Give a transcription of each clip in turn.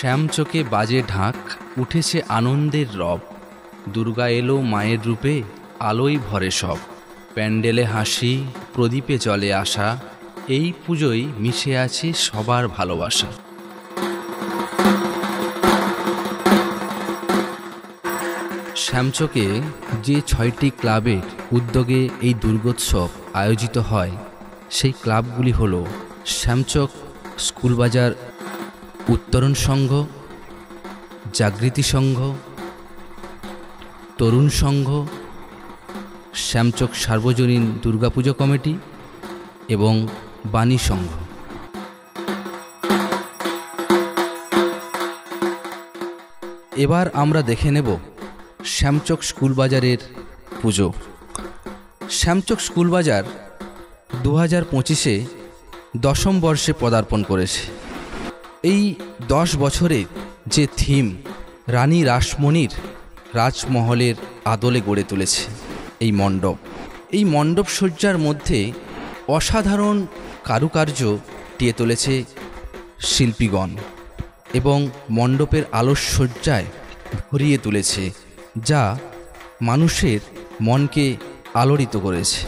শ্যামচোখে বাজে ঢাক, উঠেছে আনন্দের রব। দুর্গা এলো মায়ের রূপে, আলোয় ভরে সব। প্যান্ডেলে হাসি, প্রদীপে জলে আসা, এই পুজোয় মিশে আছে সবার ভালোবাসা। শ্যামচোখে যে 6টি ক্লাবের উদ্যোগে এই দুর্গোৎসব আয়োজিত হয়, সেই ক্লাবগুলি হল শ্যামচক স্কুলবাজার উত্তরণ সংঘ, জাগৃতি সংঘ, তরুণ সংঘ, শ্যামচক সার্বজনীন দুর্গাপুজো কমিটি এবং বাণী সংঘ। এবার আমরা দেখে নেব শ্যামচক স্কুলবাজারের পুজো। শ্যামচক স্কুলবাজার 2025-এ 10ম বর্ষে পদার্পণ করেছে। এই 10 বছরে যে থিম রানী রাসমণির রাজমহলের আদলে গড়ে তুলেছে এই মণ্ডপ, এই মণ্ডপ সজ্জার মধ্যে অসাধারণ কারুকার্য টিয়ে তুলেছে শিল্পীগণ এবং মণ্ডপের আলোকসজ্জায় ভরিয়ে তুলেছে, যা মানুষের মনকে আলোড়িত করেছে।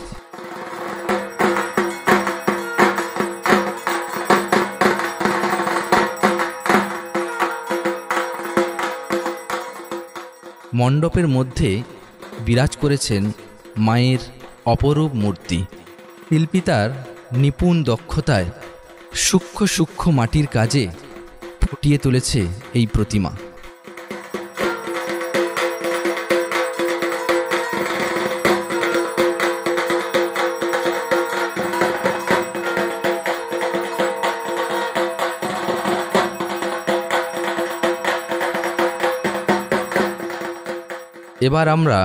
মণ্ডপের মধ্যে বিরাজ করেছেন মায়ের অপরূপ মূর্তি। শিল্পী তার নিপুণ দক্ষতায় সূক্ষ্ম সূক্ষ্ম মাটির কাজে ফুটিয়ে তুলেছে এই প্রতিমা। এবার আমরা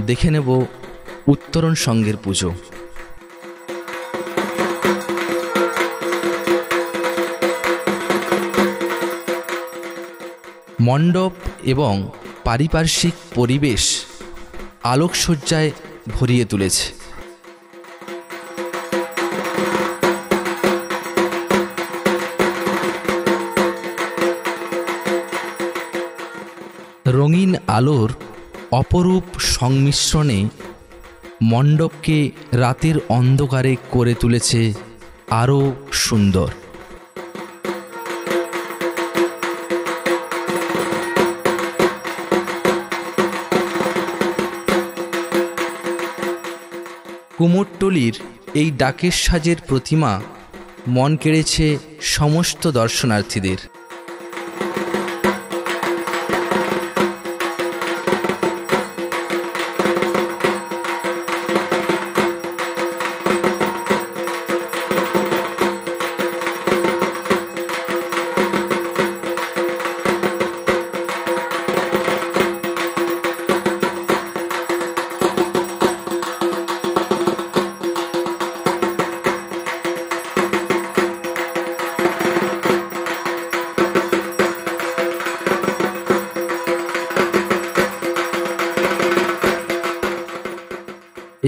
দেখে নেব উত্তরণ সংঘের পুজো। মণ্ডপ এবং পারিপার্শ্বিক পরিবেশ আলোকসজ্জায় ভরিয়ে তুলেছে। রঙিন আলোর অপরূপ সংমিশ্রণে মণ্ডপকে রাতের অন্ধকারে করে তুলেছে আরও সুন্দর। কুমোরটুলির এই ডাকের সাজের প্রতিমা মন কেড়েছে সমস্ত দর্শনার্থীদের।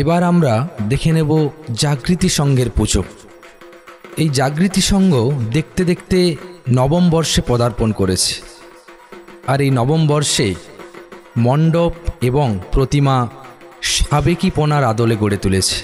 এবার আমরা দেখে নেব জাগৃতি সংঘের পুজো। এই জাগৃতি সংঘ দেখতে দেখতে 9ম বর্ষে পদার্পণ করেছে, আর এই 9ম বর্ষে মণ্ডপ এবং প্রতিমা সাবেকিপনার আদলে গড়ে তুলেছে।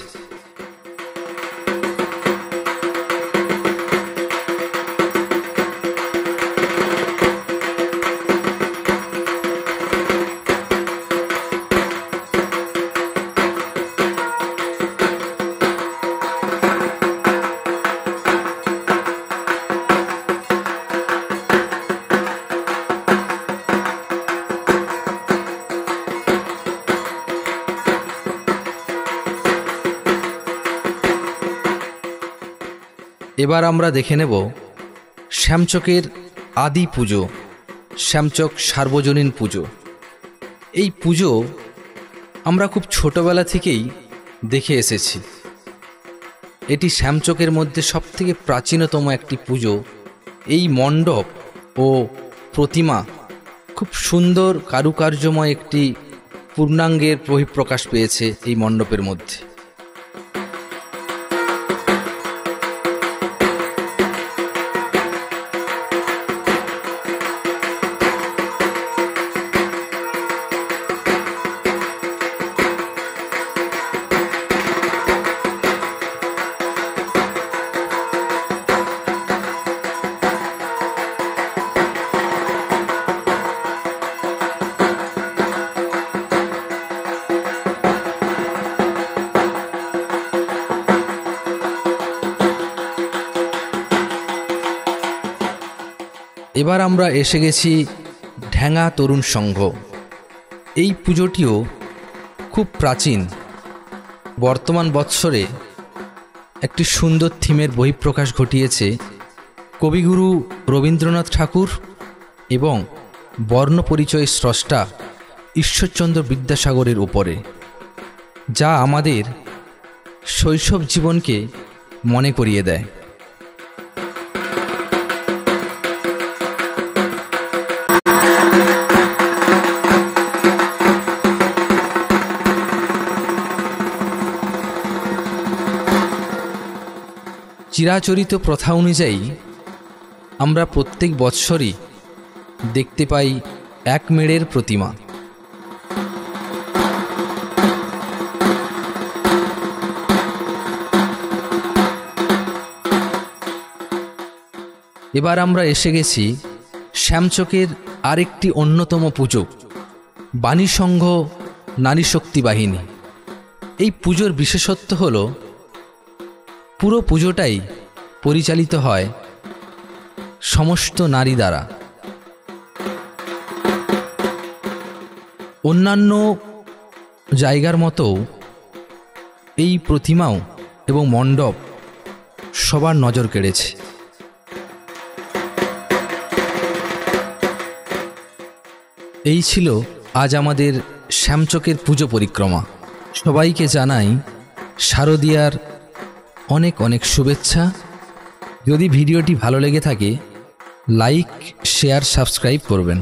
এবার আমরা দেখে নেব শ্যামচকের আদি পুজো, শ্যামচক সার্বজনীন পুজো। এই পুজো আমরা খুব ছোটবেলা থেকেই দেখে এসেছি। এটি শ্যামচকের মধ্যে সবথেকে প্রাচীনতম একটি পুজো। এই মণ্ডপ ও প্রতিমা খুব সুন্দর কারুকার্যময় একটি পূর্ণাঙ্গের বহিঃপ্রকাশ পেয়েছে এই মণ্ডপের মধ্যে। এবার আমরা এসে গেছি ঢ্যাঙা তরুণ সংঘ। এই পুজোটিও খুব প্রাচীন। বর্তমান বৎসরে একটি সুন্দর থিমের বহিঃপ্রকাশ ঘটিয়েছে কবিগুরু রবীন্দ্রনাথ ঠাকুর এবং বর্ণপরিচয় স্রষ্টা ঈশ্বরচন্দ্র বিদ্যাসাগরের উপরে, যা আমাদের শৈশব জীবনকে মনে করিয়ে দেয়। চিরাচরিত প্রথা অনুযায়ী আমরা প্রত্যেক বৎসরই দেখতে পাই এক মেড়ের প্রতিমা। এবার আমরা এসে গেছি শ্যামচকের আরেকটি অন্যতম পুজো, বাণী সংঘ নারী শক্তি বাহিনী। এই পুজোর বিশেষত্ব হল পুরো পুজোটাই পরিচালিত হয় সমস্ত নারী দ্বারা। অন্যান্য জায়গার মতো এই প্রতিমাও এবং মণ্ডপ সবার নজর কেড়েছে। এই ছিল আজ আমাদের শ্যামচকের পুজো পরিক্রমা। সবাইকে জানাই শারদীয়ার অনেক অনেক শুভেচ্ছা। যদি ভিডিওটি ভালো লেগে থাকে লাইক, শেয়ার, সাবস্ক্রাইব করবেন।